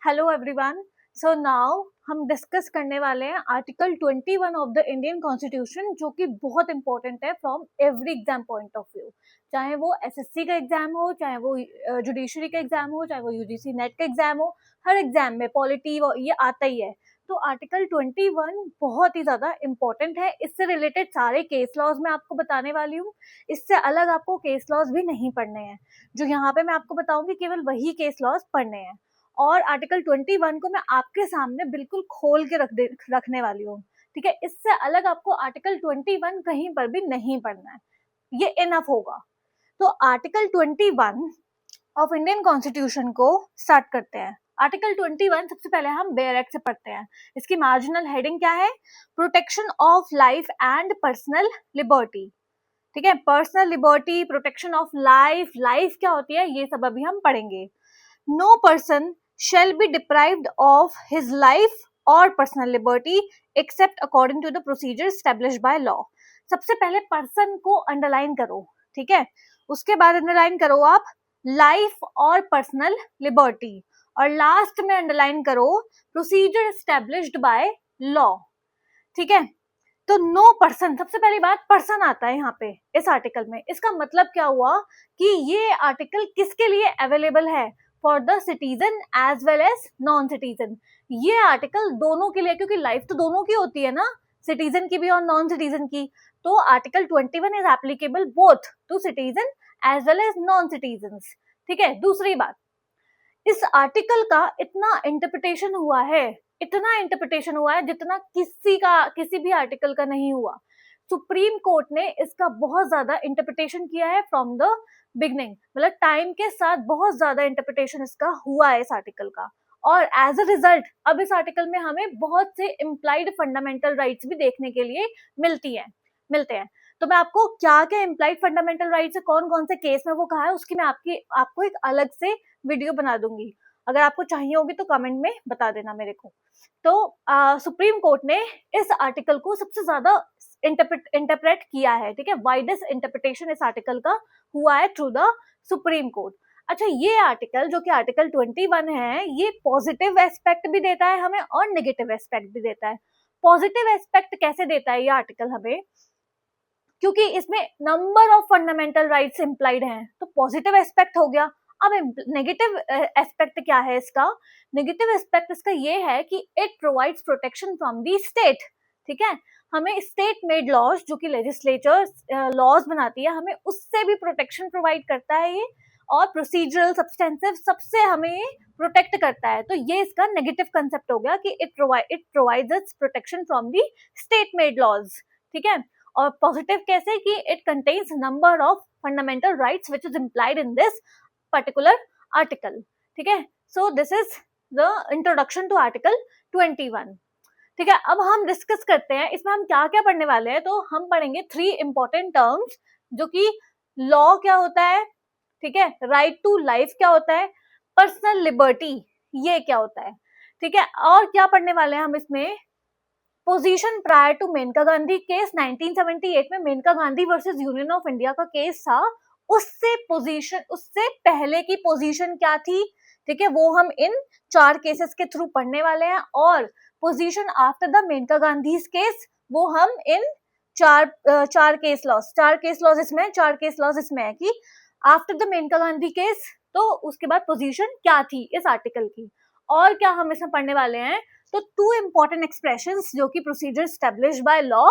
Hello everyone. So now हम discuss करने वाले हैं article 21 of the Indian constitution, जो कि बहुत इंपॉर्टेंट है from every exam point of view. चाहे वो एसएससी का एग्जाम हो, चाहे वो जुडिशरी का एग्जाम हो, चाहे वो यूजीसी नेट का एग्जाम हो, हर एग्जाम में पॉलिटी ये आता ही है। तो आर्टिकल 21 बहुत ही ज्यादा इंपॉर्टेंट है। इससे रिलेटेड सारे केस लॉज मैं आपको बताने वाली हूँ। इससे अलग आपको केस लॉज भी नहीं पढ़ने हैं। जो यहाँ पे मैं आपको बताऊंगी केवल वही केस लॉज पढ़ने हैं। और आर्टिकल 21 को मैं आपके सामने बिल्कुल खोल के रखने वाली हूँ। ठीक है, इससे अलग आपको आर्टिकल 21 कहीं पर भी नहीं पढ़ना है, ये इनफ होगा। तो आर्टिकल 21 ऑफ इंडियन कॉन्स्टिट्यूशन को स्टार्ट करते हैं। आर्टिकल 21 सबसे पहले हम बेयर एक्ट से पढ़ते हैं। इसकी मार्जिनल हेडिंग क्या है? Protection of life and personal liberty. ठीक है, personal liberty, protection of life, life क्या होती है ये सब अभी हम पढ़ेंगे। No person shall be deprived of his life or personal liberty except according to the procedure established by law। सबसे पहले पर्सन को अंडरलाइन करो, ठीक है। उसके बाद अंडरलाइन करो आप लाइफ और पर्सनल लिबर्टी, और लास्ट में अंडरलाइन करो प्रोसीजर एस्टेब्लिश्ड बाय लॉ। ठीक है, तो नो पर्सन, सबसे पहली बात पर्सन आता है यहाँ पे इस आर्टिकल में। इसका मतलब क्या हुआ कि ये आर्टिकल किसके लिए अवेलेबल है? For the citizen as well as non citizen. ये आर्टिकल दोनों के लिए, क्योंकि लाइफ तो दोनों की होती है ना, सिटीजन की भी और नॉन सिटीजन की। तो article 21 is applicable both to citizen as well as non citizen. ठीक है, दूसरी बात, इस आर्टिकल का इतना इंटरप्रिटेशन हुआ है, इतना इंटरप्रिटेशन हुआ है जितना किसी भी आर्टिकल का नहीं हुआ। सुप्रीम कोर्ट ने इसका बहुत ज्यादा इंटरप्रिटेशन किया है फ्रॉम द बिगनिंग, मतलब टाइम के साथ बहुत ज्यादा इंटरप्रिटेशन इसका हुआ है इस आर्टिकल का। और एज अ रिजल्ट अब इस आर्टिकल में हमें बहुत से इम्प्लाइड फंडामेंटल राइट्स भी देखने के लिए मिलते हैं। तो मैं आपको क्या क्या इम्प्लाइड फंडामेंटल राइट्स है, कौन कौन से केस में वो कहा है, उसकी मैं आपको एक अलग से वीडियो बना दूंगी। अगर आपको चाहिए होगी तो कमेंट में बता देना मेरे को। तो सुप्रीम कोर्ट ने इस आर्टिकल को सबसे ज्यादा इंटरप्रेट किया है। ठीक है, वाइडेस्ट इंटरप्रिटेशन इस आर्टिकल का हुआ है थ्रू द सुप्रीम कोर्ट। अच्छा, ये आर्टिकल जो कि आर्टिकल 21 है, ये पॉजिटिव एस्पेक्ट भी देता है हमें और नेगेटिव एस्पेक्ट भी देता है। पॉजिटिव एस्पेक्ट कैसे देता है ये आर्टिकल हमें? क्योंकि इसमें number of fundamental rights implied हैं, तो पॉजिटिव एस्पेक्ट हो गया। अब नेगेटिव एस्पेक्ट क्या है इसका? नेगेटिव एस्पेक्ट इसका ये है कि it provides protection from the state. ठीक है, हमें स्टेट मेड लॉज, जो कि लेजिस्लेचर लॉज बनाती है, हमें उससे भी प्रोटेक्शन प्रोवाइड करता है ये, और प्रोसीजरल सब्सटेंसिव सबसे हमें प्रोटेक्ट करता है। तो ये इसका नेगेटिव कंसेप्ट हो गया कि it provides protection from the state made laws. ठीक है, और पॉजिटिव कैसे कि it contains number of fundamental rights which is implied in this particular article. ठीक है, so this is the introduction to article 21। ठीक है, अब हम डिस्कस करते हैं इसमें हम क्या क्या पढ़ने वाले हैं। तो हम पढ़ेंगे 3 इंपॉर्टेंट टर्म्स, जो कि लॉ क्या होता है, ठीक है, राइट टू लाइफ क्या होता है, पर्सनल लिबर्टी ये क्या होता है। ठीक है, और क्या पढ़ने वाले हैं हम इसमें? Position prior to Maneka Gandhi case 1978 में Maneka Gandhi versus union of India का केस था, उससे पहले की पोजीशन क्या थी। ठीक है, वो हम इन 4 केसेस के थ्रू पढ़ने वाले हैं। और position after the Maneka Gandhi case, वो हम इन चार केस लॉज इसमें है कि after the Maneka Gandhi case, तो उसके बाद पोजीशन क्या थी इस आर्टिकल की। और क्या हम इसमें पढ़ने वाले हैं? तो 2 इंपॉर्टेंट एक्सप्रेशंस जो कि प्रोसीजर स्टैब्लिश्ड बाय लॉ,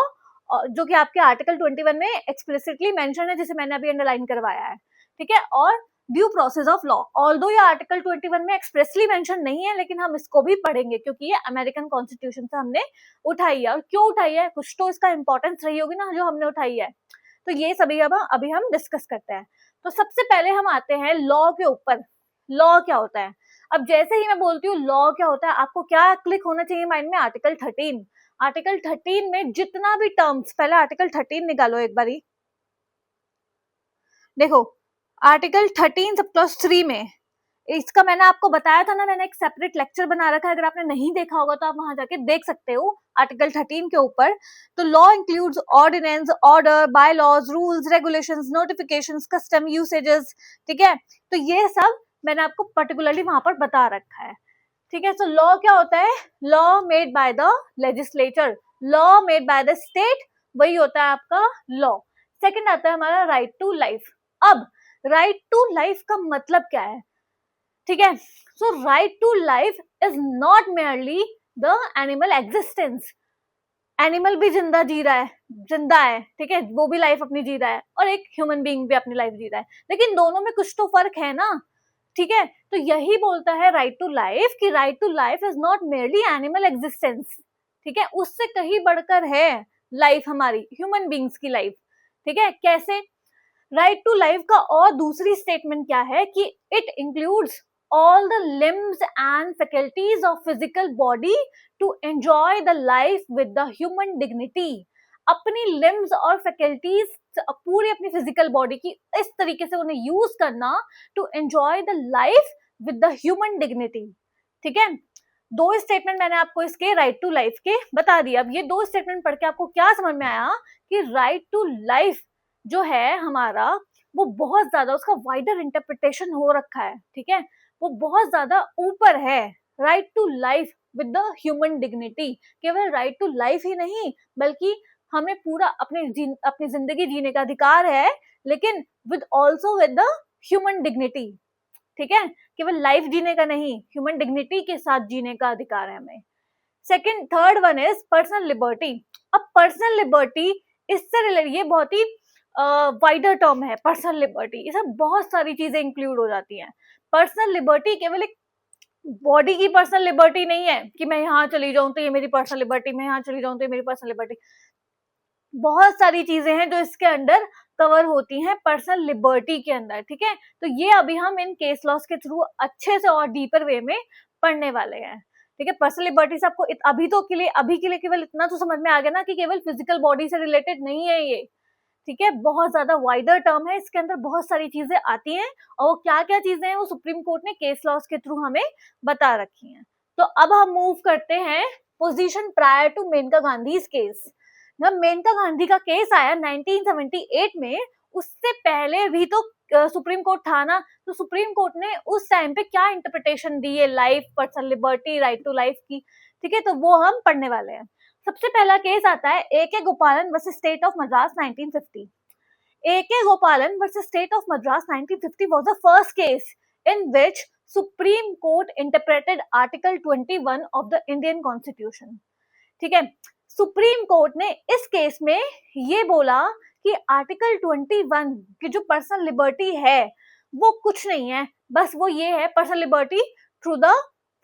जो कि आपके आर्टिकल 21 में एक्सप्लिसिटली मेंशन है, जिसे मैंने अभी अंडरलाइन करवाया है। ठीक है, और due process of law, although ये आर्टिकल 21 में एक्सप्रेसली मेंशन नहीं है, लेकिन हम इसको भी पढ़ेंगे क्योंकि ये अमेरिकन कॉन्स्टिट्यूशन से हमने उठाई है। और क्यों उठाई है, कुछ तो इसका इंपॉर्टेंस रही होगी ना जो हमने उठाई है। तो ये सभी अभी हम डिस्कस करते हैं। तो सबसे पहले हम आते हैं लॉ के ऊपर। लॉ क्या होता है? अब जैसे ही मैं बोलती हूँ लॉ क्या होता है, आपको क्या क्लिक होना चाहिए माइंड में? आर्टिकल 13। आर्टिकल 13 में जितना भी टर्म्स, पहले आर्टिकल 13 निकालो एक बारी। देखो, आर्टिकल 13 सब क्लॉज 3 में, इसका मैंने आपको बताया था ना, मैंने एक सेपरेट लेक्चर बना रखा है, अगर आपने नहीं देखा होगा तो आप वहां जाके देख सकते हो आर्टिकल 13 के ऊपर। तो law includes ordinance, order, bye laws, rules, regulations, notifications, custom, usages. ठीक है, तो ये सब मैंने आपको पर्टिकुलरली वहां पर बता रखा है। ठीक है, तो लॉ क्या होता है? Law made by the legislature, law made by the state, वही होता है आपका लॉ। सेकंड आता है हमारा राइट टू लाइफ। अब राइट टू लाइफ का मतलब क्या है? ठीक है, so right to life is not merely the animal existence. Animal भी जिंदा जी रहा है, जिंदा है, ठीक है, वो भी लाइफ अपनी जी रहा है, और एक ह्यूमन बीइंग भी अपनी लाइफ जी रहा है, लेकिन दोनों में कुछ तो फर्क है ना। ठीक है, तो यही बोलता है राइट टू लाइफ कि right to life is not merely animal existence. ठीक है, उससे कहीं बढ़कर है लाइफ, हमारी ह्यूमन बीइंग्स की लाइफ। ठीक है, कैसे? राइट टू लाइफ का और दूसरी स्टेटमेंट क्या है कि it includes all the limbs and faculties of physical body to enjoy the life with the human dignity। अपनी limbs और faculties पूरी अपनी physical body की इस तरीके से उन्हें यूज करना to enjoy the life with the human dignity। ठीक है, दो स्टेटमेंट मैंने आपको इसके राइट टू लाइफ के बता दिए। अब ये दो स्टेटमेंट पढ़ के आपको क्या समझ में आया कि राइट टू लाइफ जो है हमारा, वो बहुत ज्यादा उसका वाइडर इंटरप्रिटेशन हो रखा है। ठीक है, वो बहुत ज्यादा ऊपर है right to life with the human dignity. केवल राइट टू लाइफ ही नहीं, बल्कि हमें पूरा अपनी जिंदगी जीने का अधिकार है, लेकिन with also with the human dignity. ठीक है, केवल लाइफ जीने का नहीं, ह्यूमन डिग्निटी के साथ जीने का अधिकार है हमें। Second, third one is personal liberty. अब पर्सनल लिबर्टी इससे रिलेटेड, ये बहुत ही वाइडर टर्म है पर्सनल लिबर्टी, इसमें बहुत सारी चीजें इंक्लूड हो जाती हैं। पर्सनल लिबर्टी केवल एक बॉडी की पर्सनल लिबर्टी नहीं है कि मैं यहाँ चली जाऊं तो ये मेरी पर्सनल लिबर्टी, मैं यहाँ चली जाऊं तो ये मेरी पर्सनल लिबर्टी। बहुत सारी चीजें हैं जो इसके अंडर कवर होती हैं पर्सनल लिबर्टी के अंदर। ठीक है, तो ये अभी हम इन केस लॉस के थ्रू अच्छे से और डीपर वे में पढ़ने वाले हैं। ठीक है, पर्सनल लिबर्टी से आपको अभी के लिए केवल इतना तो समझ में आ गया ना कि केवल फिजिकल बॉडी से रिलेटेड नहीं है ये। ठीक है, बहुत ज्यादा वाइडर टर्म है, इसके अंदर बहुत सारी चीजें आती हैं, और वो क्या क्या चीजें हैं वो सुप्रीम कोर्ट ने केस लॉस के थ्रू हमें बता रखी हैं। तो अब हम मूव करते हैं position prior to Maneka Gandhi case. जब मेनका गांधी का केस आया 1978 में, उससे पहले भी तो सुप्रीम कोर्ट था ना, तो सुप्रीम कोर्ट ने उस टाइम पे क्या इंटरप्रिटेशन दी है life, personal liberty, right to life की। ठीक है, तो वो हम पढ़ने वाले हैं। सबसे पहला केस आता है ए.के. गोपालन versus State of Madras 1950। A.K. Gopalan versus State of Madras 1950 was the first case in which Supreme Court interpreted Article 21 of the Indian Constitution। ठीक है, सुप्रीम कोर्ट ने इस केस में ये बोला कि आर्टिकल 21 की जो पर्सनल लिबर्टी है वो कुछ नहीं है, बस वो ये है personal liberty through the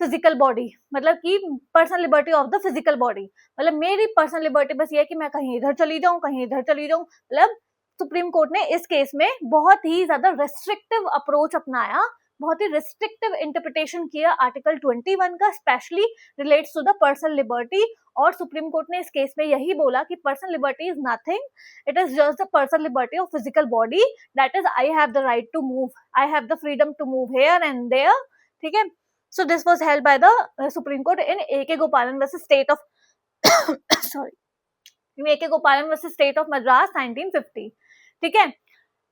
physical body, मतलब कि personal liberty of the physical body. मतलब मेरी पर्सनल लिबर्टी बस ये है कि मैं कहीं इधर चली जाऊं, कहीं इधर चली जाऊं। मतलब सुप्रीम कोर्ट ने इस केस में बहुत ही ज्यादा रेस्ट्रिक्टिव अप्रोच अपनाया, बहुत ही रेस्ट्रिक्टिव इंटरप्रिटेशन किया आर्टिकल 21 का, specially relates to the personal liberty. और सुप्रीम कोर्ट ने इस केस में यही बोला कि personal liberty is nothing, it is just the personal liberty of physical body, that is I have the right to move, I have the freedom to move here and there. ठीक है, so this was held by the Supreme Court in A.K. Gopalan versus State of A.K. Gopalan versus State of Madras 1950। ठीक है,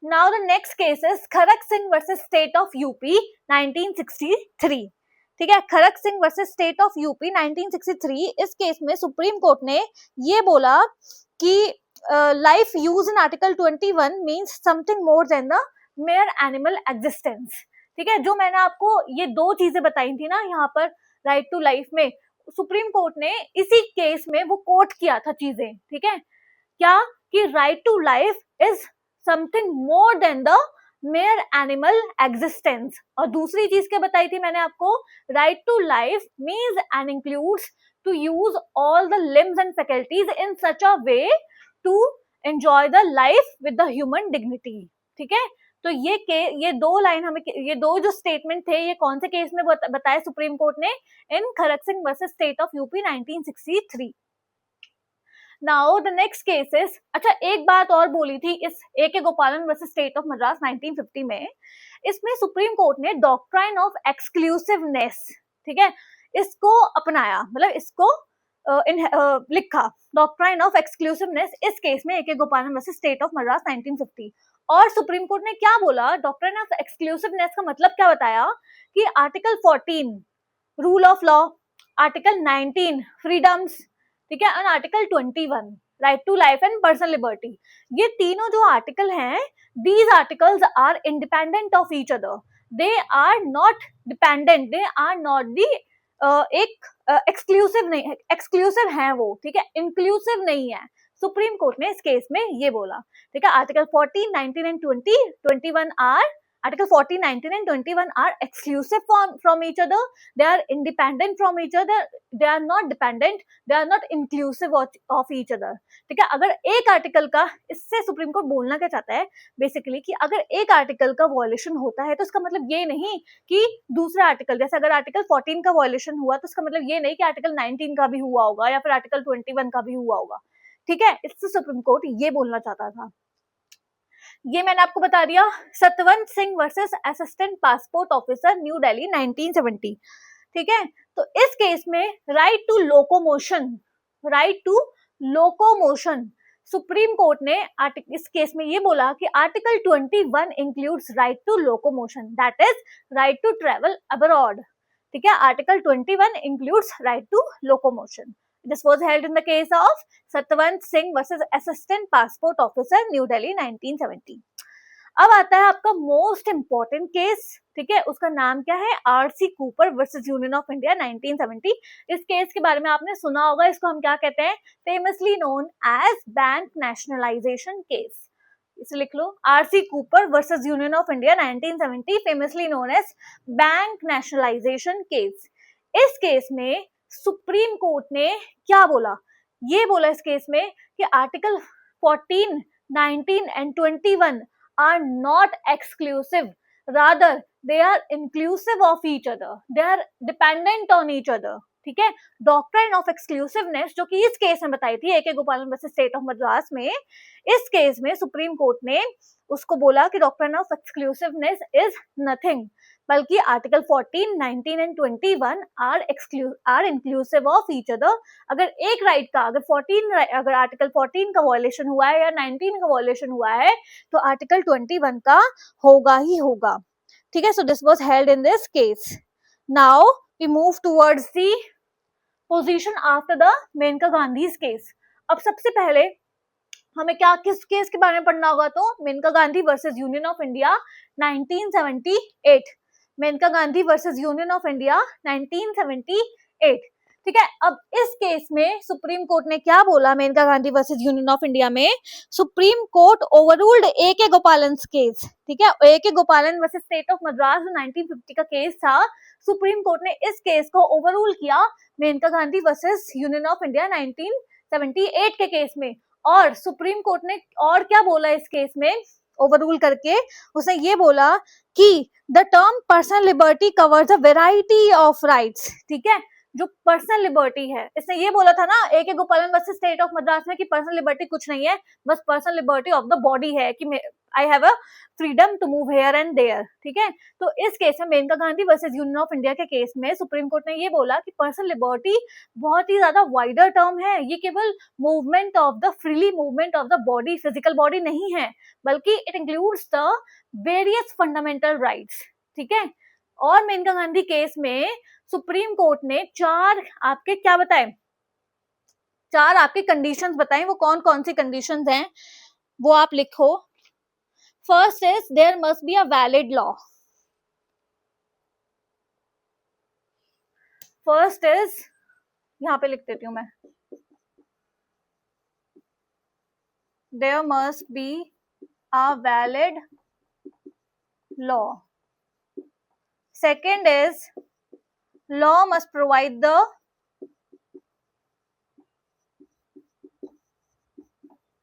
now the next case is Kharak Singh versus State of UP 1963। ठीक है, खरक Singh versus State of UP 1963। इस case में supreme court ने ये बोला कि life use in article 21 means something more than the mere animal existence. ठीक है, जो मैंने आपको ये दो चीजें बताई थी ना यहाँ पर राइट टू लाइफ में, सुप्रीम कोर्ट ने इसी केस में वो कोट किया था चीजें। ठीक है, क्या कि right to life is something more than the mere animal existence. और दूसरी चीज क्या बताई थी मैंने आपको, right to life means and includes to use all the limbs and faculties in such a way to enjoy the life with the human dignity. ठीक है, तो ये दो लाइन हमें, ये दो जो स्टेटमेंट थे, ये कौन से केस में बताया सुप्रीम कोर्ट ने, in Kharak Singh versus State of UP 1963। Now the next case is, अच्छा एक बात और बोली थी इस A.K. गोपालन वर्सेस स्टेट ऑफ मद्रास 1950 में, इसमें सुप्रीम कोर्ट ने डॉक्ट्राइन ऑफ एक्सक्लूसिवनेस, ठीक है, इसको अपनाया, मतलब इसको लिखा, डॉक्ट्राइन ऑफ एक्सक्लूसिवनेस इस केस में A.K. गोपालन वर्सेस स्टेट ऑफ मद्रास 1950। और सुप्रीम कोर्ट ने क्या बोला, डॉक्ट्राइन ऑफ एक्सक्लूसिवनेस का मतलब क्या बताया कि article 14 rule of law, article 19 freedoms, ठीक है, और article 21 right to life and personal liberty. ये तीनों जो आर्टिकल हैं, these articles are independent of each other, they are not dependent, they are not the एक एक्सक्लूसिव नहीं है, एक्सक्लूसिव है वो, ठीक है, इंक्लूसिव नहीं है। सुप्रीम कोर्ट ने इस केस में ये बोला, ठीक है। Article 14, 19 and 20, 21 are Article 14, 19 and 21 are exclusive from each other. They are independent from each other. They are not dependent. They are not inclusive of each other. ठीक है, अगर एक आर्टिकल का, इससे सुप्रीम कोर्ट बोलना क्या चाहता है बेसिकली, कि अगर एक आर्टिकल का वॉयलेशन होता है तो इसका मतलब ये नहीं कि दूसरा आर्टिकल, जैसे अगर आर्टिकल 14 का वॉयलेशन हुआ तो इसका मतलब ये नहीं कि आर्टिकल 19 का भी हुआ होगा या फिर आर्टिकल 21 का भी हुआ होगा, ठीक है। इससे सुप्रीम कोर्ट ये बोलना चाहता था। ये मैंने आपको बता दिया। Satwant Singh versus assistant passport officer, New Delhi 1970, ठीक है। तो इस केस में right to locomotion, Supreme court ने इस केस में ये बोला कि article 21 includes right to locomotion, that is right to travel abroad, ठीक है। Article 21 includes right to locomotion. This was held in the case of Satwant Singh versus Assistant Passport Officer, New Delhi 1970. अब आता है आपका most important case, ठीक है, उसका नाम क्या है, RC Cooper versus union of India 1970। इस केस के बारे में आपने सुना होगा, इसको हम क्या कहते हैं, famously known as bank nationalisation case. इसे लिख लो, RC Cooper versus union of India 1970, famously known as bank nationalisation case. इस केस में सुप्रीम कोर्ट ने क्या बोला, ये बोला इस केस में कि article 14, 19 and 21 are not exclusive, rather they are inclusive of each other, they are dependent on each other, ठीक है। डॉक्ट्राइन ऑफ एक्सक्लूसिवनेस जो कि इस केस में बताई थी, ए.के. गोपालन वर्सेस स्टेट ऑफ मद्रास में, इस केस में सुप्रीम कोर्ट ने उसको बोला कि doctrine of exclusiveness is nothing, बल्कि article 14, 19 and 21 are inclusive of each other. अगर एक राइट का, अगर आर्टिकल 14 का वॉयलेशन हुआ है या 19 का वॉयलेशन हुआ है तो आर्टिकल 21 का होगा ही होगा, ठीक है। So this was held in this case. Now we move towards the position after the Maneka Gandhi's case. अब सबसे पहले हमें क्या, किस केस के बारे में पढ़ना होगा, तो Maneka Gandhi versus union of India 1978, Maneka Gandhi versus union of India 1978, ठीक है। अब इस केस में सुप्रीम कोर्ट ने क्या बोला, Maneka Gandhi versus union of India में supreme Court overruled A K. Gopalan case, ठीक है। ए.के. गोपालन वर्सेस स्टेट ऑफ मद्रास 1950 का केस था, सुप्रीम कोर्ट ने इस केस को ओवररूल किया Maneka Gandhi versus union of India 1978 के केस में। और सुप्रीम कोर्ट ने और क्या बोला इस केस में ओवररूल करके, उसने ये बोला कि the term personal liberty covers a variety of rights, ठीक है। जो पर्सनल लिबर्टी है, इसने ये बोला था ना ए.के. गोपालन वर्सेस स्टेट ऑफ मद्रास में कि पर्सनल लिबर्टी कुछ नहीं है, बस personal liberty of the body है कि I have a freedom to move here and there, ठीक है। तो इस केस में Maneka Gandhi versus union of India के केस में सुप्रीम कोर्ट ने ये बोला कि पर्सनल लिबर्टी बहुत ही ज्यादा वाइडर टर्म है, ये केवल movement of the freely movement of the body, physical body नहीं है, बल्कि it includes the various fundamental rights, ठीक है। और मेनका गांधी केस में सुप्रीम कोर्ट ने चार आपके क्या बताए, चार आपके कंडीशंस बताए, वो कौन कौन सी कंडीशंस हैं वो आप लिखो। First is there must be a valid law, first is, यहां पे लिख देती हूं मैं, there must be a valid law. Second is law must provide the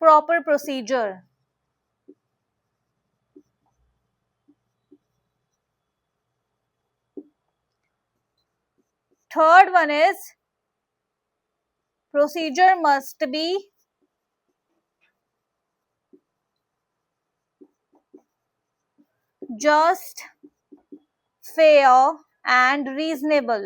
proper procedure. Third one is procedure must be just, fair and reasonable.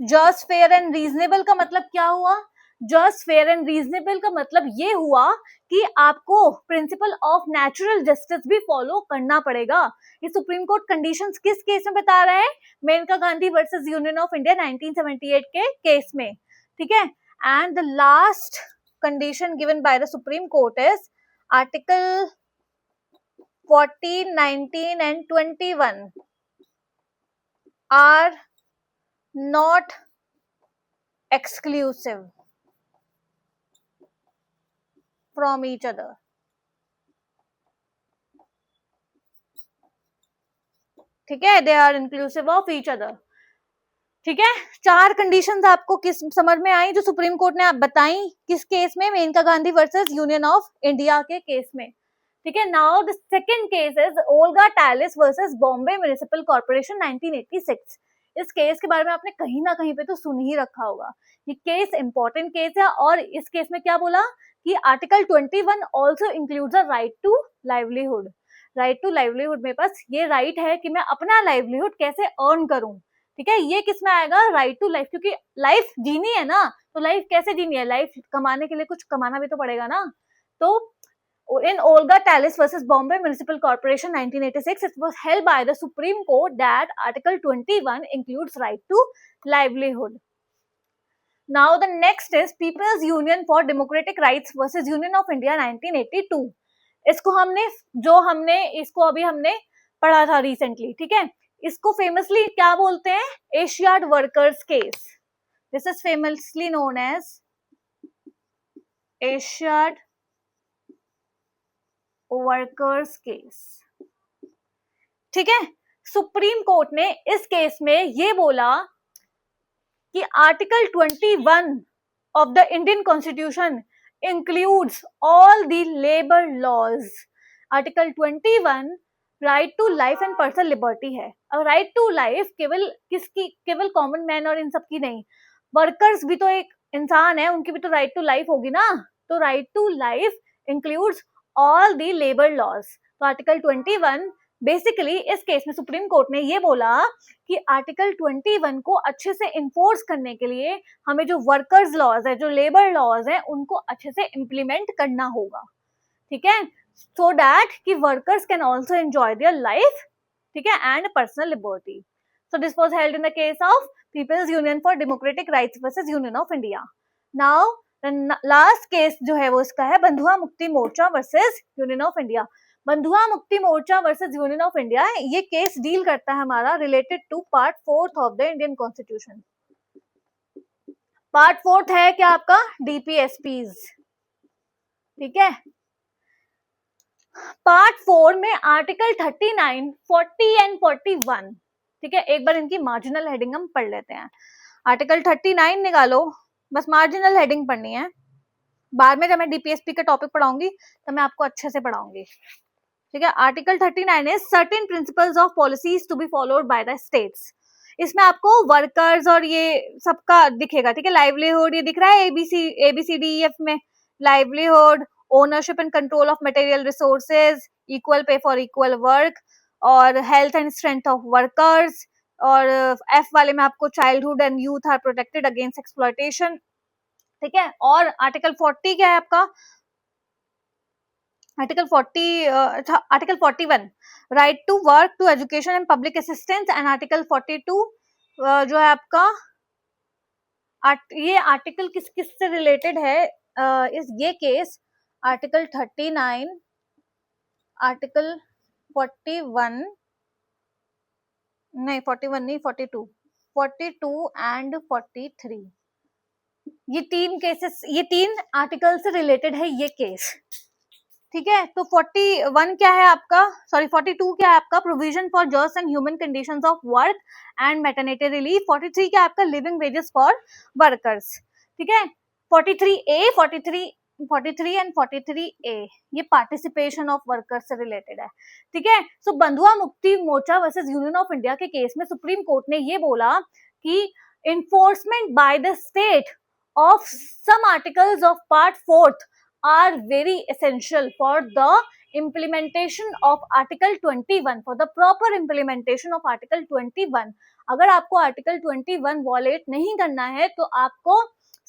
Just fair and reasonable का मतलब क्या हुआ, जस्ट फेयर एंड रीजनेबल का मतलब ये हुआ कि आपको प्रिंसिपल ऑफ नेचुरल जस्टिस भी फॉलो करना पड़ेगा। ये सुप्रीम कोर्ट कंडीशंस किस केस में बता रहा है? Maneka Gandhi versus union of India 1978 के केस में, ठीक है। And the last condition given by the Supreme Court is article 14, 19 and 21 are not exclusive from each other. ठीक है, they are inclusive of each other. ठीक है, 4 कंडीशंस आपको किस समझ में आई जो सुप्रीम कोर्ट ने आप बताई किस केस में? Maneka Gandhi versus union of India के केस में। ठीक है, now the second case is Olga Tellis versus Bombay municipal corporation 1986। इस केस के बारे में आपने कहीं ना कहीं पे तो सुन ही रखा होगा। ये केस इंपॉर्टेंट केस है और इस केस में क्या बोला कि article 21 also includes a right to livelihood. Right to livelihood में बस ये राइट है कि मैं अपना लाइवलीहुड कैसे अर्न करूं। ठीक है, ये किस में आएगा? राइट टू लाइफ, क्योंकि लाइफ जीनी है ना, तो लाइफ कैसे जीनी है? लाइफ कमाने के लिए कुछ कमाना भी तो पड़ेगा ना। तो in Olga Tallis versus Bombay Municipal Corporation 1986, it was held by the Supreme Court that Article 21 includes right to livelihood. Now the next is People's Union for Democratic Rights versus Union of India 1982. इसको अभी हमने पढ़ा था recently. ठीक है, इसको famously क्या बोलते हैं? Asiad workers case. This is famously known as Asiad workers case. ठीक है, सुप्रीम कोर्ट ने इस केस में ये बोला कि article 21 of the Indian constitution includes all the labour laws. Article 21 right to life and personal liberty है। और राइट टू लाइफ केवल कॉमन मैन और इन सब की नहीं, वर्कर्स भी तो एक इंसान है, उनकी भी तो राइट टू लाइफ होगी ना। तो right to life includes all the labour laws. तो आर्टिकल 21 बेसिकली इस केस में सुप्रीम कोर्ट ने ये बोला कि आर्टिकल 21 को अच्छे से इन्फोर्स करने के लिए हमें जो वर्कर्स लॉज है, जो लेबर लॉज है, उनको अच्छे से इम्प्लीमेंट करना होगा। ठीक है, सो दैट कि workers can also enjoy their life, ठीक है, and personal liberty. So this was held in the case of people's union for democratic rights versus union of India. Now last case जो है वो इसका है Bandhua Mukti Morcha versus union of India. Bandhua Mukti Morcha versus union of India, ये case deal करता है हमारा related to part 4 of the Indian constitution. Part 4 है क्या आपका? डीपीएसपीज। ठीक है, पार्ट 4 में आर्टिकल 39, 40 एंड 41। ठीक है, एक बार इनकी मार्जिनल हेडिंग हम पढ़ लेते हैं। आर्टिकल 39 निकालो, बस मार्जिनल हेडिंग पढ़नी है। बाद में जब मैं डीपीएसपी का टॉपिक पढ़ाऊंगी तो मैं आपको अच्छे से पढ़ाऊंगी। ठीक है, article 39 is certain principles of policies to be followed by the states. इसमें आपको वर्कर्स और ये सबका दिखेगा। ठीक है, लाइवलीहुड ये दिख रहा है ABCDEF में, livelihood, ownership and control of material resources, equal pay for equal work, और health and strength of workers, और F वाले में आपको childhood and youth are protected against exploitation. ठीक है, और आर्टिकल 40 क्या है आपका? Article 41 right to work, to education and public assistance, and article 42 जो है आपका ये आर्टिकल किस से रिलेटेड है? ये केस आर्टिकल 39, आर्टिकल 41 नहीं, 41 नहीं, 42 एंड 43, ये 3 केसेस, ये 3 आर्टिकल से रिलेटेड है ये केस। ठीक है, तो 41 क्या है आपका? 42 क्या है आपका? Provision for just and human conditions of work and maternity relief. 43 क्या है आपका? Living wages for workers. ठीक है, 43 एंड 43A ये पार्टिसिपेशन ऑफ वर्कर्स से रिलेटेड है। ठीक है, सो बंधुआ Mukti Morcha versus union of India के केस में सुप्रीम कोर्ट ने ये बोला कि enforcement by the state of some articles of part 4th are very essential for the implementation of article 21, for the proper implementation of article 21। अगर आपको article 21 wallet नहीं करना है तो आपको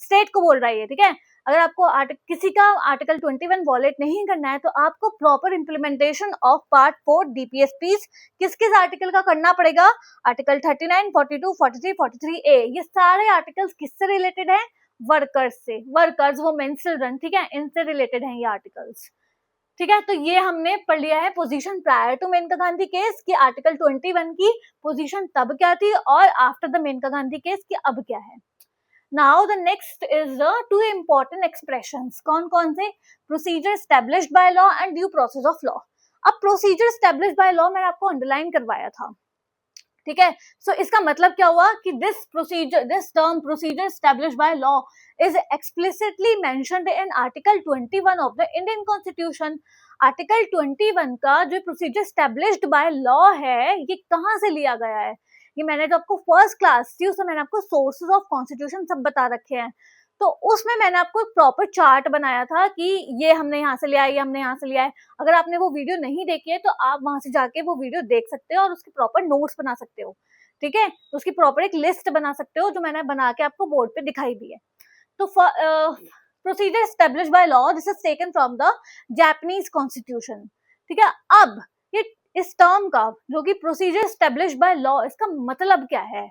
स्टेट को बोल रहा है ये, ठीक है। अगर आपको किसी का आर्टिकल 21 वॉलेट नहीं करना है तो आपको proper implementation of part 4 DPSPs किस किस आर्टिकल का करना पड़ेगा, आर्टिकल 39, 42, 43, 43A, ये सारे आर्टिकल्स किससे रिलेटेड है, वर्कर्स से, वर्कर्स, वुमेन, चिल्ड्रन, ठीक है, इनसे रिलेटेड है ये आर्टिकल्स, ठीक है। तो ये हमने पढ़ लिया है position prior to Maneka Gandhi case की आर्टिकल 21 की पोजीशन तब क्या थी और after the Maneka Gandhi case की अब क्या है। Now the next is the two important expressions, कौन कौन से, procedure established by law and due process of law. अब प्रोसीजर एस्टेब्लिश्ड बाय लॉ मैंने आपको अंडरलाइन करवाया था, ठीक है। सो इसका मतलब क्या हुआ कि this term procedure established by law is explicitly mentioned in article 21 of the Indian Constitution। Article 21 का जो प्रोसीजर एस्टेब्लिश्ड बाय लॉ है ये कहाँ से लिया गया है, ये मैंने जो आपको फर्स्ट क्लास थी उसमें मैंने आपको सोर्सेज ऑफ कॉन्स्टिट्यूशन सब बता रखे हैं, तो उसमें मैंने आपको एक प्रॉपर चार्ट बनाया था कि ये हमने यहाँ से लिया है, ये हमने यहाँ से लिया है। अगर आपने वो वीडियो नहीं देखी है तो आप वहां से जाके वो वीडियो देख सकते हो और उसके प्रॉपर नोट्स बना सकते हो, ठीक है। तो उसकी प्रॉपर एक लिस्ट बना सकते हो जो मैंने बना के आपको बोर्ड पे दिखाई दी है। तो procedure established by law, this is taken from the Japanese constitution, ठीक है। अब ये इस टर्म का जो कि प्रोसीजर एस्टेब्लिश्ड बाय लॉ, इसका मतलब क्या है,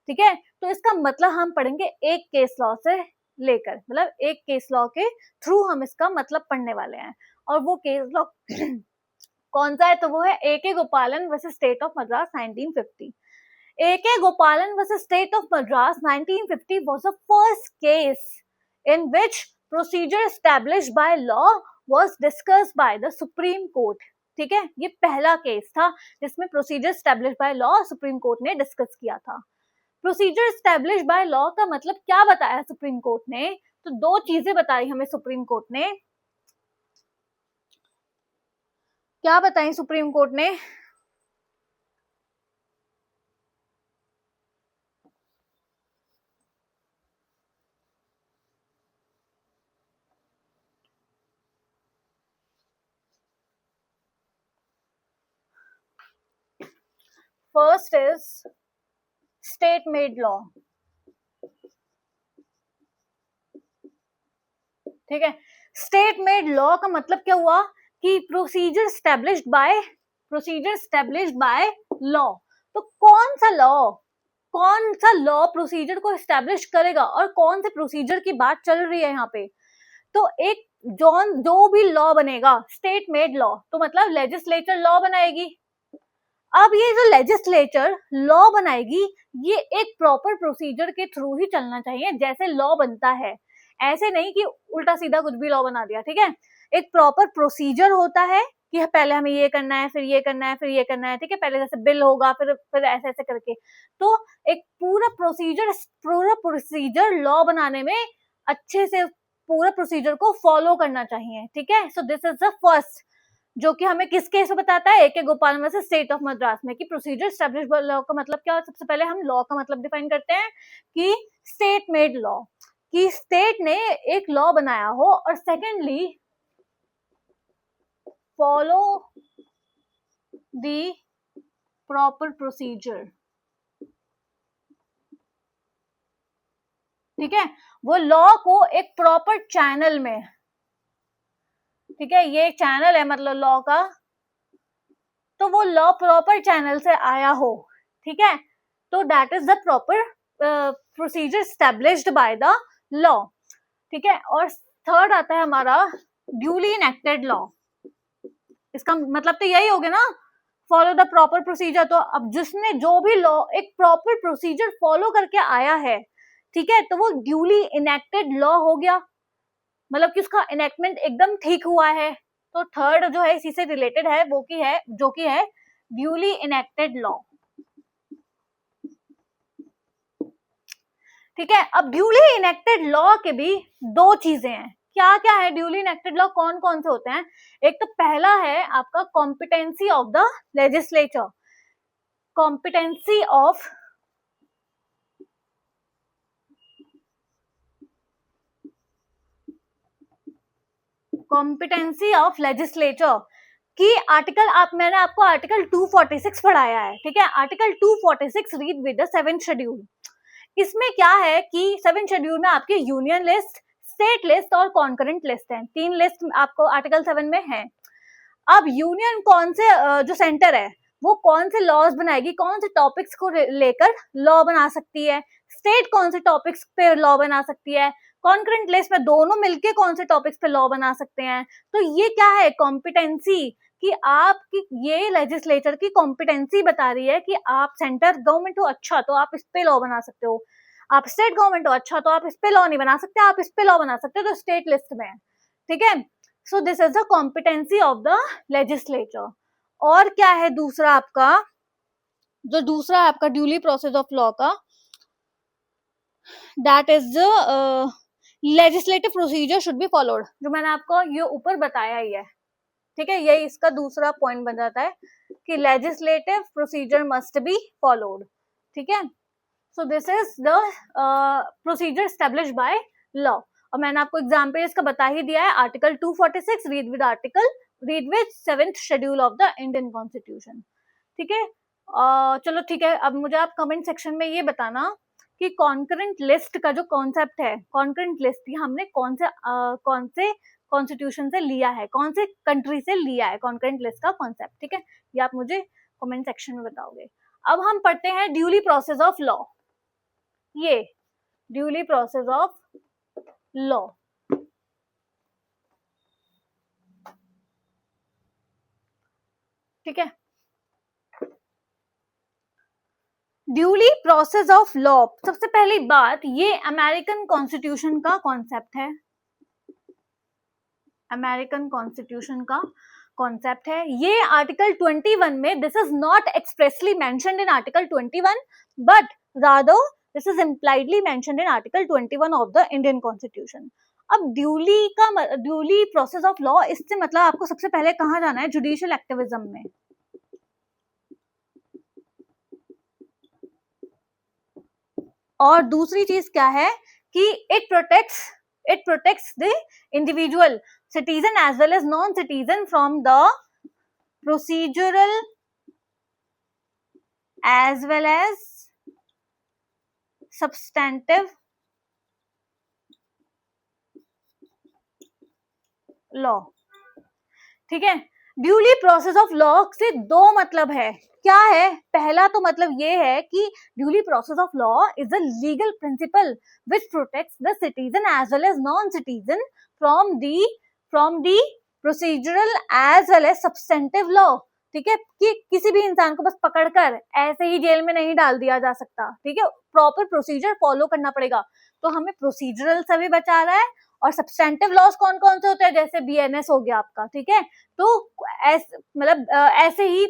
ठीक है। तो इसका मतलब हम पढ़ेंगे एक केस लॉ से लेकर, मतलब एक केस लॉ के थ्रू हम इसका मतलब पढ़ने वाले हैं, और वो केस लॉ कौन सा है, तो वो है A.K. गोपालन versus State of Madras 1950। A.K. Gopalan versus State of Madras 1950 was the first case in which procedure established by law was discussed by the Supreme Court, ठीक है। ये पहला केस था जिसमें procedure established by law supreme court ने discuss किया था। Procedure established by law का मतलब क्या बताया सुप्रीम कोर्ट ने, तो दो चीजें बताई हमें सुप्रीम कोर्ट ने, क्या बताई सुप्रीम कोर्ट ने, first is state made law, ठीक है। स्टेट मेड लॉ का मतलब क्या हुआ कि प्रोसीजर एस्टेब्लिश्ड बाय लॉ, तो कौन सा लॉ प्रोसीजर को एस्टेब्लिश करेगा और कौन से प्रोसीजर की बात चल रही है यहाँ पे, तो एक जो भी लॉ बनेगा स्टेट मेड लॉ, तो मतलब लेजिस्लेचर लॉ बनाएगी। अब ये जो लेजिस्लेचर लॉ बनाएगी ये एक प्रॉपर प्रोसीजर के थ्रू ही चलना चाहिए, जैसे लॉ बनता है, ऐसे नहीं कि उल्टा सीधा कुछ भी लॉ बना दिया, ठीक है। एक प्रॉपर प्रोसीजर होता है कि पहले हमें ये करना है, फिर ये करना है, फिर ये करना है, ठीक है। पहले जैसे बिल होगा, फिर ऐसे ऐसे करके, तो एक पूरा प्रोसीजर लॉ बनाने में अच्छे से पूरा प्रोसीजर को फॉलो करना चाहिए, ठीक है। So this is the first, जो कि हमें किस केस में बताता है, A.K. गोपालन वर्सेस स्टेट ऑफ मद्रास में, कि प्रोसीजर एस्टेब्लिश्ड बाय लॉ का मतलब क्या है। सबसे पहले हम लॉ का मतलब डिफाइन करते हैं कि स्टेट मेड लॉ, कि स्टेट ने एक लॉ बनाया हो, और secondly follow the proper procedure, ठीक है। वो लॉ को एक प्रॉपर चैनल में, ठीक है, ये चैनल है मतलब लॉ का, तो वो लॉ प्रॉपर चैनल से आया हो, ठीक है, तो that is the proper procedure established by the law, ठीक है। और थर्ड आता है हमारा ड्यूली इनेक्टेड लॉ, इसका मतलब तो यही हो गया ना, फॉलो द प्रॉपर प्रोसीजर। तो अब जिसने जो भी लॉ एक प्रॉपर प्रोसीजर फॉलो करके आया है, ठीक है, तो वो ड्यूली इनेक्टेड लॉ हो गया, मतलब कि उसका इनेक्टमेंट एकदम ठीक हुआ है। तो थर्ड जो है इसी से रिलेटेड है, वो की है जो कि है ड्यूली इनेक्टेड लॉ, ठीक है। अब ड्यूली इनेक्टेड लॉ के भी दो चीजें हैं, क्या क्या है ड्यूली इनेक्टेड लॉ, कौन कौन से होते हैं। एक तो पहला है आपका competency of the legislature, competency of legislature की आर्टिकल, मैंने आपको आर्टिकल 246 पढ़ाया है, ठीक है। Article 246 read with the 7th schedule, इसमें क्या है कि 7th शेड्यूल में आपकी यूनियन लिस्ट, स्टेट लिस्ट और कॉन्करेंट लिस्ट है, 3 लिस्ट आपको आर्टिकल 7 में है। अब यूनियन कौन से जो सेंटर है वो कौन से लॉज बनाएगी, कौन से टॉपिक्स को लेकर लॉ बना सकती है, स्टेट कौन से टॉपिक्स पे लॉ बना सकती है, कॉन्करेंट लिस्ट में दोनों मिलके कौन से टॉपिक्स पे लॉ बना सकते हैं। तो ये क्या है, कॉम्पिटेंसी, कि आपकी ये लेजिस्लेचर की कॉम्पिटेंसी बता रही है कि आप सेंटर गवर्नमेंट हो अच्छा तो आप इस पे लॉ बना सकते हो, आप स्टेट गवर्नमेंट हो अच्छा तो आप इस पे लॉ नहीं बना सकते, आप इस पे लॉ बना सकते हो तो स्टेट लिस्ट में है, ठीक है। So this is the competency of the legislature. और क्या है दूसरा आपका, जो दूसरा है आपका ड्यूली प्रोसेस ऑफ लॉ का, that is the legislative procedure should be followed, जो मैंने आपको ये ऊपर बताया ही है, ठीक है। यही इसका दूसरा पॉइंट बन जाता है कि legislative procedure must be followed, ठीक है। So this is the procedure established by law. और मैंने आपको एग्जाम्पल इसका बता ही दिया है, article 246 read with 7th schedule of the Indian constitution, ठीक है। चलो ठीक है, अब मुझे आप कमेंट सेक्शन में ये बताना कि कॉन्करेंट लिस्ट का जो कॉन्सेप्ट है, कॉन्करेंट लिस्ट हमने कौन से कॉन्स्टिट्यूशन से लिया है, कौन से कंट्री से लिया है कॉन्करेंट लिस्ट का कॉन्सेप्ट, ठीक है। ये आप मुझे कमेंट सेक्शन में बताओगे। अब हम पढ़ते हैं ड्यूली प्रोसेस ऑफ लॉ। ये ड्यूली प्रोसेस ऑफ लॉ, ठीक है। ड्यूली प्रोसेस ऑफ लॉ, सबसे पहली बात ये अमेरिकन कॉन्स्टिट्यूशन का कॉन्सेप्ट है, अमेरिकन कॉन्स्टिट्यूशन का कॉन्सेप्ट है। ये आर्टिकल 21 में, this is not expressly mentioned in article 21 but rather this is impliedly mentioned in article 21 of the Indian constitution. अब ड्यूली प्रोसेस ऑफ लॉ, इससे मतलब आपको सबसे पहले कहाँ जाना है, जुडिशियल एक्टिविज्म में। और दूसरी चीज क्या है कि it protects the individual citizen as well as non-citizen from the procedural as well as substantive law, ठीक है। ड्यूली प्रोसेस ऑफ लॉ से दो मतलब है, क्या है, पहला तो मतलब ये है कि duly process of law is a legal principle which protects the citizen as well as non citizen from the procedural as well as substantive law, ठीक है। कि किसी भी इंसान को बस पकड़कर ऐसे ही जेल में नहीं डाल दिया जा सकता, ठीक है, प्रॉपर प्रोसीजर फॉलो करना पड़ेगा। तो हमें प्रोसीजरल से भी बचा रहा है, और सब्सटेंटिव लॉज कौन कौन से होते हैं, जैसे बीएनएस हो गया आपका, ठीक है। तो मतलब ऐसे ही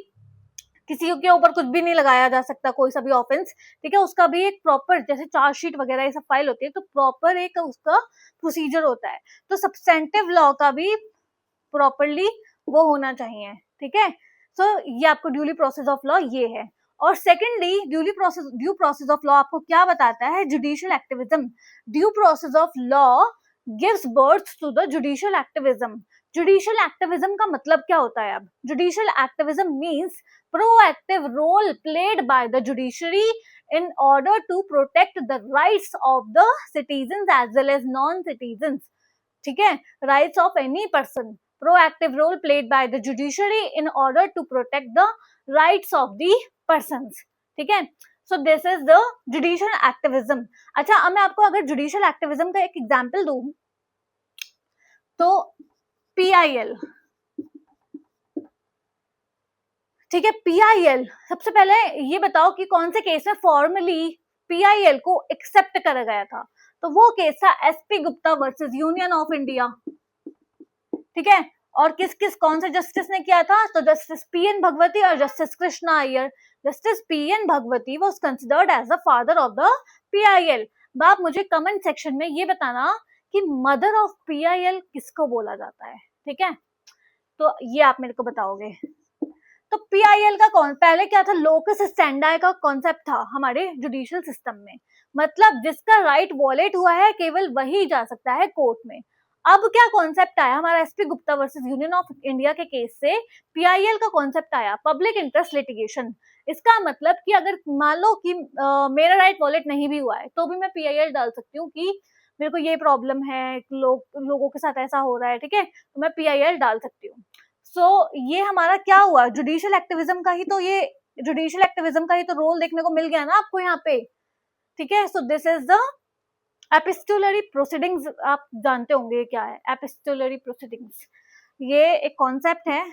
किसी के ऊपर कुछ भी नहीं लगाया जा सकता, कोई सा भी ऑफेंस, ठीक है, उसका भी एक प्रॉपर, जैसे चार्जशीट वगैरह ये सब फाइल होती है तो प्रॉपर एक उसका प्रोसीजर होता है। तो सब्सटेंटिव लॉ का भी प्रॉपरली वो होना चाहिए, ठीक है। सो ये आपको ड्यूली प्रोसेस ऑफ लॉ ये है। और secondly due process of law आपको क्या बताता है, judicial activism. Due process of law gives birth to the judicial activism. Judicial activism का मतलब क्या होता है, अब judicial activism means proactive role played by the judiciary in order to protect the rights of the citizens as well as non-citizens, ठीक है, rights of any person, proactive role played by the judiciary in order to protect the rights of the persons, ठीक है। So this is the judicial activism। अच्छा, अब मैं आपको अगर judicial activism का एक एग्जाम्पल दूं तो PIL, ठीक है, PIL, सबसे पहले ये बताओ कि कौन से केस में फॉर्मली PIL को एक्सेप्ट करा गया था, तो वो केस था SP Gupta versus union of India, ठीक है। और कौन से जस्टिस ने किया था, तो जस्टिस PN भगवती और justice Krishna Iyer. Justice PN Bhagwati was considered as the father of the PIL। आप मुझे कमेंट सेक्शन में ये बताना कि मदर ऑफ PIL किसको बोला जाता है, ठीक है, तो ये आप मेरे को बताओगे। तो PIL का पहले क्या था, लोकस स्टैंडाई का कॉन्सेप्ट था हमारे जुडिशियल सिस्टम में, मतलब जिसका राइट वॉलेट हुआ है केवल वही जा सकता है कोर्ट में। अब क्या कॉन्सेप्ट आया हमारा SP Gupta versus union of India के केस से, PIL का कॉन्सेप्ट आया, पब्लिक इंटरेस्ट लिटिगेशन। इसका मतलब कि अगर मान लो कि मेरा राइट वॉलेट नहीं भी हुआ है तो भी मैं PIL डाल सकती हूँ कि मेरे को ये प्रॉब्लम है, लोगों के साथ ऐसा हो रहा है, ठीक है, तो मैं PIL डाल सकती हूँ। सो ये हमारा क्या हुआ, जुडिशियल एक्टिविज्म का ही तो रोल देखने को मिल गया ना आपको यहाँ पे, ठीक है। So this is the epistolary proceedings. आप जानते होंगे क्या है एपिस्टोलरी प्रोसीडिंग्स, ये एक कॉन्सेप्ट है।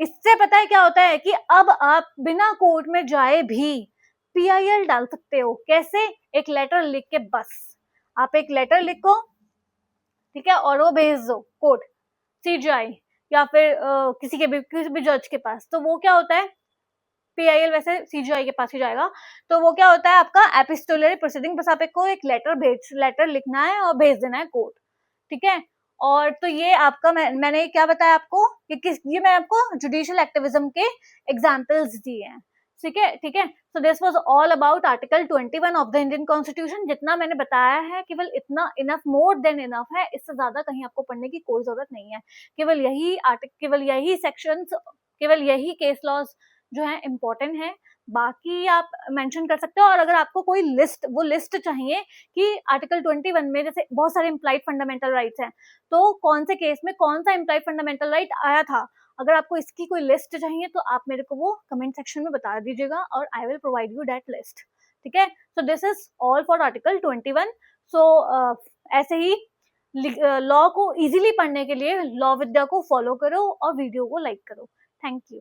इससे पता है क्या होता है कि अब आप बिना कोर्ट में जाए भी PIL डाल सकते हो। कैसे? एक लेटर लिख के, बस आप एक लेटर लिखो, ठीक है, और वो भेज दो कोर्ट, CGI या फिर किसी भी जज के पास। तो वो क्या होता है, PIL वैसे CGI के पास ही जाएगा। तो वो क्या होता है आपका एपिस्टोलरी प्रोसीडिंग, बस आप को एक लेटर लिखना है और भेज देना है कोर्ट, ठीक है। और तो ये आपका मैंने क्या बताया आपको कि ये मैं आपको जुडिशियल एक्टिविज्म के एग्जांपल्स दिए हैं, ठीक है, ठीक है। So this was all about article 21 of the Indian constitution. जितना मैंने बताया है केवल इतना इनफ, मोर देन इनफ है, इससे ज्यादा कहीं आपको पढ़ने की कोई जरूरत नहीं है। केवल यही सेक्शंस, केवल यही केस लॉज जो है इम्पोर्टेंट है। बाकी आप मेंशन कर सकते हो। और अगर आपको कोई लिस्ट चाहिए कि आर्टिकल 21 में जैसे बहुत सारे इम्प्लाइड फंडामेंटल राइट्स हैं, तो कौन से केस में कौन सा इम्प्लाइड फंडामेंटल राइट आया था, अगर आपको इसकी कोई लिस्ट चाहिए तो आप मेरे को वो कमेंट सेक्शन में बता दीजिएगा और I will provide you that list, ठीक है। So this is all for article 21। सो ऐसे ही लॉ को इजीली पढ़ने के लिए लॉ विद्या को फॉलो करो और वीडियो को लाइक करो। Thank you.